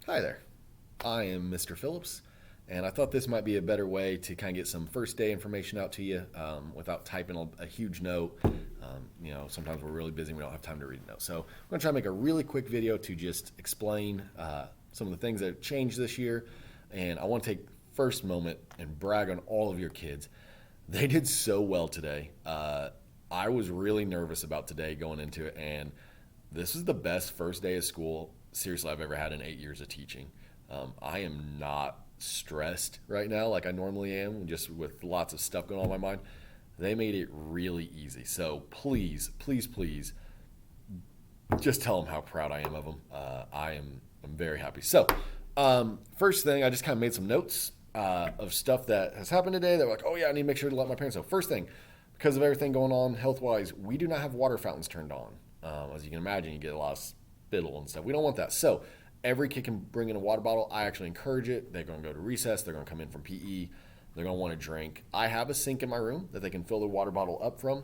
Hi there. I am Mr. Phillips, and I thought this might be a better way to kind of get some first day information out to you without typing a huge note. Sometimes we're really busy and we don't have time to read a note. So I'm going to try to make a really quick video to just explain some of the things that have changed this year. And I want to take first moment and brag on all of your kids. They did so well today. I was really nervous about today going into it, and this is the best first day of school, seriously, I've ever had in 8 years of teaching. I am not stressed right now like I normally am, just with lots of stuff going on in my mind. They made it really easy. So please, please, please, just tell them how proud I am of them. I'm very happy. So first thing, I just kind of made some notes of stuff that has happened today. They're like, oh yeah, I need to make sure to let my parents know. First thing, because of everything going on health-wise, we do not have water fountains turned on. As you can imagine, you get a lot of spittle and stuff. We don't want that. So every kid can bring in a water bottle. I actually encourage it. They're going to go to recess. They're going to come in from PE. They're going to want to drink. I have a sink in my room that they can fill their water bottle up from.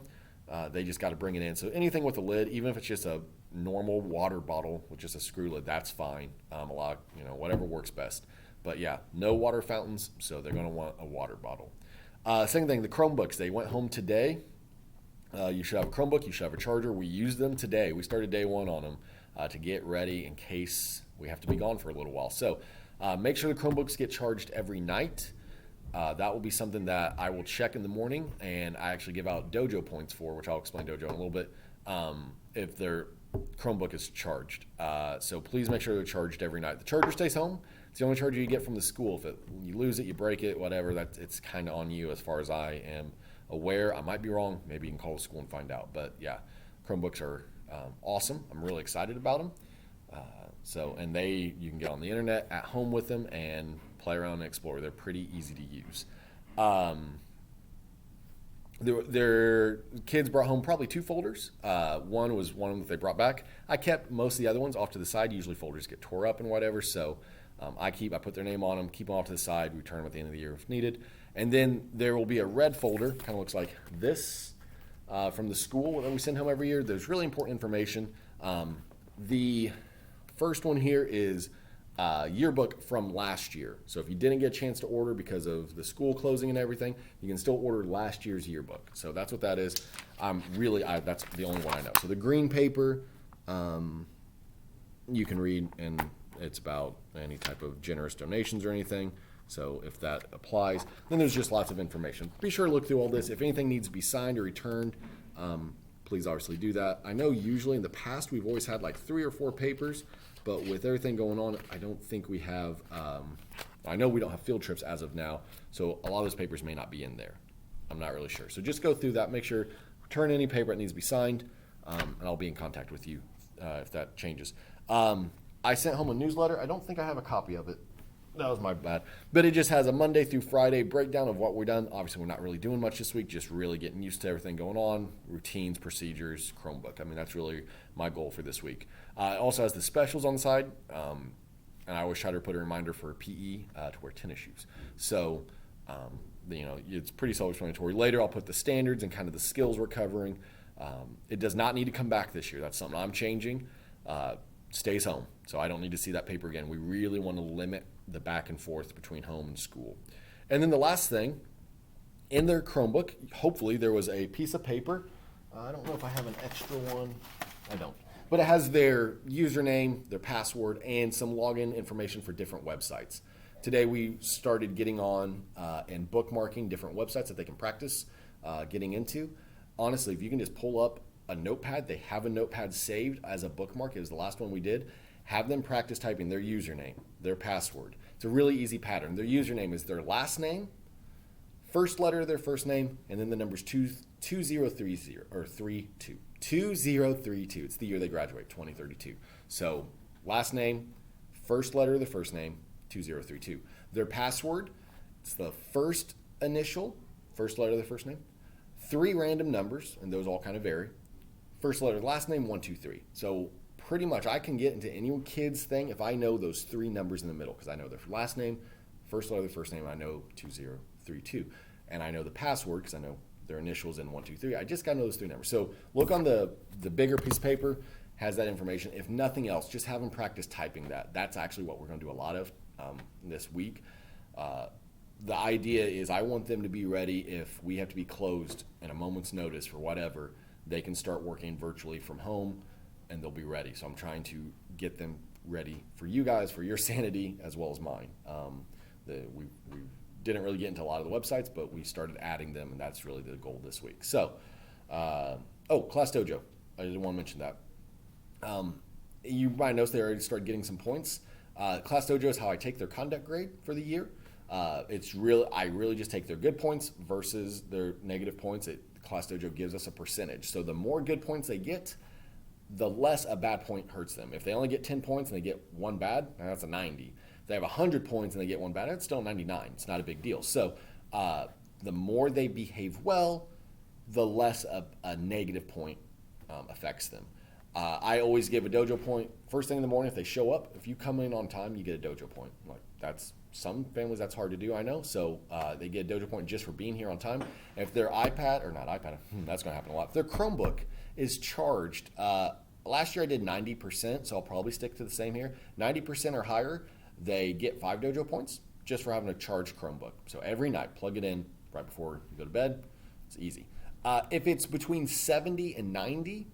They just got to bring it in. So anything with a lid, even if it's just a normal water bottle with just a screw lid, that's fine. Whatever works best. But yeah, no water fountains, so they're going to want a water bottle. Second thing, the Chromebooks. They went home today. You should have a Chromebook. You should have a charger. We used them today. We started day one on them to get ready in case we have to be gone for a little while. So make sure the Chromebooks get charged every night. That will be something that I will check in the morning, and I actually give out Dojo points for, which I'll explain Dojo in a little bit, if their Chromebook is charged. So please make sure they're charged every night. The charger stays home. It's the only charger you get from the school. If you lose it, you break it, whatever, it's kind of on you as far as I am aware. I might be wrong. Maybe you can call the school and find out. But yeah, Chromebooks are awesome. I'm really excited about them. And you can get on the internet at home with them and play around and explore. They're pretty easy to use. Their kids brought home probably 2 folders. One was one that they brought back. I kept most of the other ones off to the side. Usually folders get tore up and whatever, so I put their name on them, keep them off to the side, return them at the end of the year if needed. And then there will be a red folder, kind of looks like this, from the school that we send home every year. There's really important information. The first one here is yearbook from last year. So if you didn't get a chance to order because of the school closing and everything, you can still order last year's yearbook. So that's what that is. That's the only one I know. So the green paper, you can read, and it's about any type of generous donations or anything. So if that applies, then there's just lots of information. Be sure to look through all this. If anything needs to be signed or returned, please obviously do that. I know usually in the past we've always had like 3 or 4 papers, but with everything going on, I don't think we have, I know we don't have field trips as of now, so a lot of those papers may not be in there. I'm not really sure. So just go through that, make sure, return any paper that needs to be signed, and I'll be in contact with you if that changes. I sent home a newsletter. I don't think I have a copy of it. That was my bad. But it just has a Monday through Friday breakdown of what we're done. Obviously, we're not really doing much this week, just really getting used to everything going on, routines, procedures, Chromebook. I mean, that's really my goal for this week. It also has the specials on the side, and I always try to put a reminder for PE to wear tennis shoes. So, it's pretty self-explanatory. Later, I'll put the standards and kind of the skills we're covering. It does not need to come back this year. That's something I'm changing. Stays home, so I don't need to see that paper again. We really want to limit the back and forth between home and school. And then the last thing, in their Chromebook, hopefully there was a piece of paper. I don't know if I have an extra one. I don't. But it has their username, their password, and some login information for different websites. Today we started getting on and bookmarking different websites that they can practice getting into. Honestly, if you can just pull up a notepad, they have a notepad saved as a bookmark. It was the last one we did. Have them practice typing their username, their password. It's a really easy pattern. Their username is their last name, first letter of their first name, and then the numbers 2030 or 32. 2032. It's the year they graduate, 2032. So last name, first letter of the first name, 2032. Their password, it's the first initial, first letter of the first name, 3 random numbers, and those all kind of vary. First letter, last name, 123. So pretty much I can get into any kid's thing if I know those 3 numbers in the middle, because I know their last name, first letter of the first name, I know 2032. And I know the password because I know their initials in 123. I just got to know those 3 numbers. So look on the bigger piece of paper. has that information. If nothing else, just have them practice typing that. That's actually what we're going to do a lot of this week. The idea is I want them to be ready if we have to be closed in a moment's notice for whatever. They can start working virtually from home and they'll be ready. So I'm trying to get them ready for you guys, for your sanity, as well as mine. We didn't really get into a lot of the websites, but we started adding them, and that's really the goal this week. So, Class Dojo. I didn't want to mention that. You might notice they already started getting some points. Class Dojo is how I take their conduct grade for the year. I really just take their good points versus their negative points. Class Dojo gives us a percentage. So the more good points they get, the less a bad point hurts them. If they only get 10 points and they get one bad, that's a 90. If they have 100 points and they get one bad, it's still 99. It's not a big deal. So the more they behave well, the less a negative point affects them. I always give a dojo point first thing in the morning. If they show up, if you come in on time, you get a dojo point. Like that's some families that's hard to do, I know. So they get a dojo point just for being here on time. And if their iPad, or not iPad, that's going to happen a lot. If their Chromebook is charged, last year I did 90%, so I'll probably stick to the same here. 90% or higher, they get 5 dojo points just for having a charged Chromebook. So every night, plug it in right before you go to bed. It's easy. If it's between 70 and 90,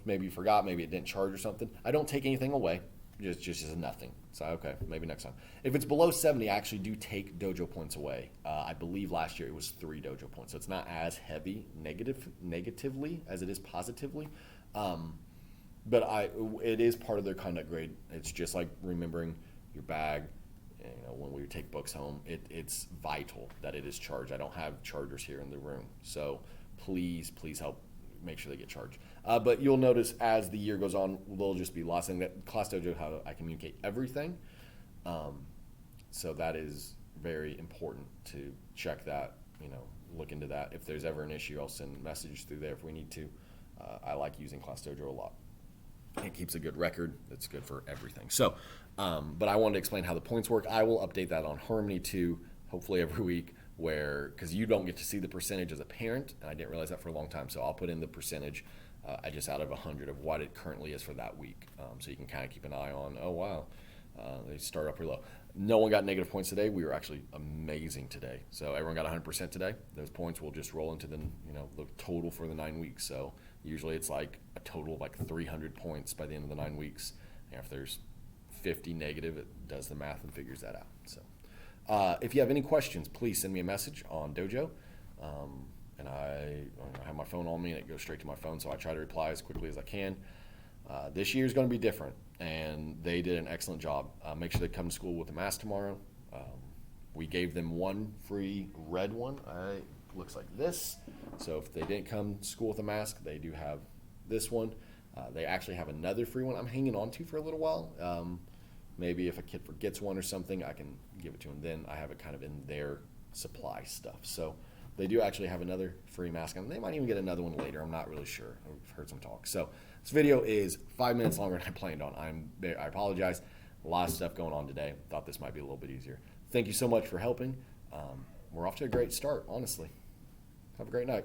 maybe you forgot, maybe it didn't charge or something, I don't take anything away. Just as nothing. So, okay, maybe next time. If it's below 70, I actually do take dojo points away. I believe last year it was 3 dojo points. So it's not as heavy negatively as it is positively. But it is part of their conduct grade. It's just like remembering your bag. When we take books home, it's vital that it is charged. I don't have chargers here in the room. So please help make sure they get charged. But you'll notice as the year goes on, there'll just be lots of things. That Class Dojo, how I communicate everything. So that is very important to check that, look into that. If there's ever an issue, I'll send a message through there if we need to. I like using Class Dojo a lot. It keeps a good record. It's good for everything. So, but I wanted to explain how the points work. I will update that on Harmony too, hopefully every week, because you don't get to see the percentage as a parent, and I didn't realize that for a long time. So I'll put in the percentage, just out of 100 of what it currently is for that week. So you can kind of keep an eye on, oh, wow, they start up pretty low. No one got negative points today. We were actually amazing today. So everyone got 100% today. Those points will just roll into the total for the 9 weeks. So usually it's like a total of like 300 points by the end of the 9 weeks. And if there's 50 negative, it does the math and figures that out. So if you have any questions, please send me a message on Dojo. And I have my phone on me and it goes straight to my phone. So I try to reply as quickly as I can. This year is going to be different, and they did an excellent job. Make sure they come to school with a mask tomorrow. We gave them one free red one. It looks like this. So if they didn't come to school with a mask, they do have this one. They actually have another free one I'm hanging on to for a little while. Maybe if a kid forgets one or something, I can give it to them. Then I have it kind of in their supply stuff. So they do actually have another free mask, and they might even get another one later. I'm not really sure. I've heard some talk. So this video is 5 minutes longer than I planned on. I apologize. A lot of stuff going on today. Thought this might be a little bit easier. Thank you so much for helping. We're off to a great start, honestly. Have a great night.